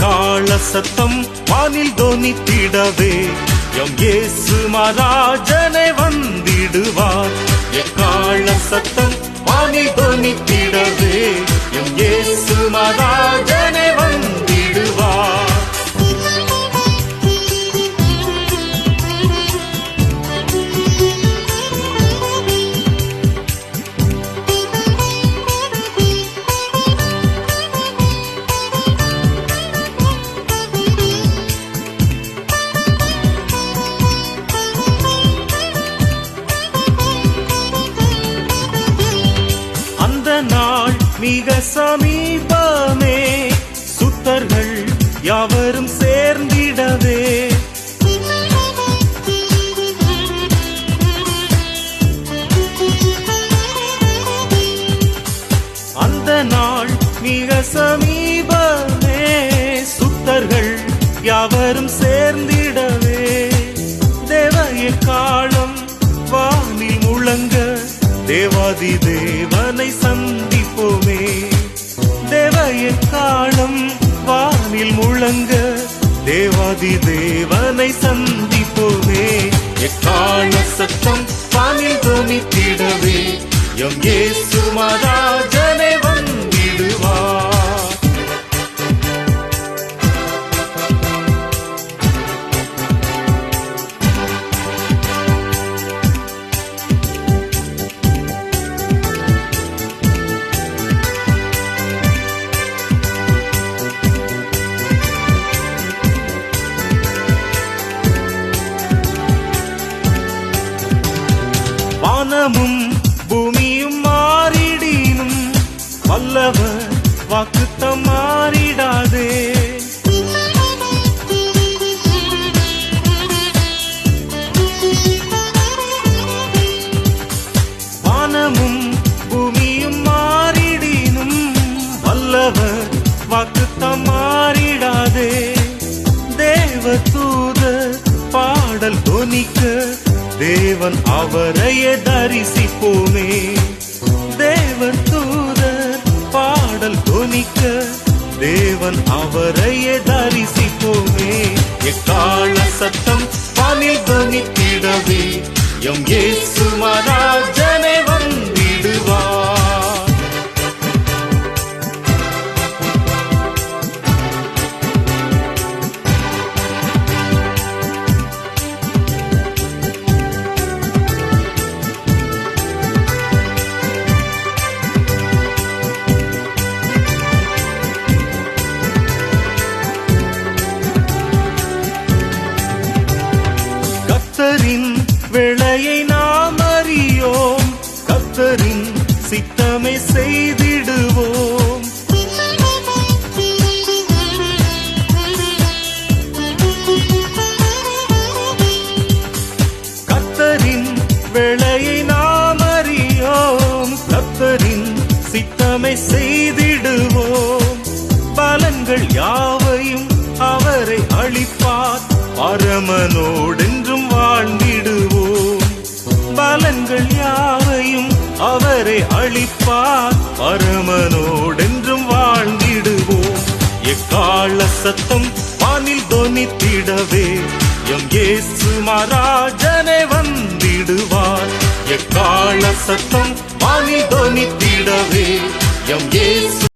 எக்காள சத்தம் வானில் தொனித்திடவே எம் இயேசு மகாராஜனே வந்திடுவார். எக்காள சத்தம் வானில் தொனித்திடவே எம் இயேசு மகாராஜனே வந்திடுவார். நாள் மிக சமீபமே, சுத்தர்கள் யாவரும் சேர்ந்திடவே அந்த நாள் மிக சமீபமே, சுத்தர்கள் யாவரும் சேர்ந்திடவே தேவ எக்காளம் வானில் முழங்க தேவாதி தேவனை சந்திப்போமே. தேவ எக்காளம் வானில் முழங்க தேவாதி தேவனை சந்திப்போமே. எக்காள சத்தம் வானில் தொனித்திடவே எம் இயேசு மகாராஜனே வந்திடுவார். வானமும் பூமியும் மாறிடினும் வல்லவர் வாக்குத்தம் மாறிடாதே. வானமும் பூமியும் மாறிடினும் வல்லவர் வாக்குத்தம் மாறிடாதே. தேவ தூதர் பாடல் தொனிக்க தேவன் அவரையே தரிசிப்போமே. தேவன் தூதர் பாடல் தொனிக்க தேவன் அவரையே தரிசிப்போமே. எக்காள சத்தம் வானில் தொனித்திடவே எம் இயேசு மகாராஜனே வந்திடுவார். கர்த்தரின் வேளையை நாம் அறியோம், கர்த்தரின் சித்தமே செய்திடுவோம். கர்த்தரின் வேளையை நாம் அறியோம், கர்த்தரின் சித்தமே செய்திடுவோம். பலன்கள் யாவையும் அவரை அளிப்பார், பரமனோடென்றும் வாழ்ந்திடுவோம். பலன்கள் யாவையும் அவரை அளிப்பார், பரமனோடென்றும் வாழ்ந்திடுவோம். எக்காள சத்தம் வானில் தொனித்திடவே எம் இயேசு மகாராஜனே வந்திடுவார். எக்காள சத்தம் வானில் தொனித்திடவே எம் இயேசு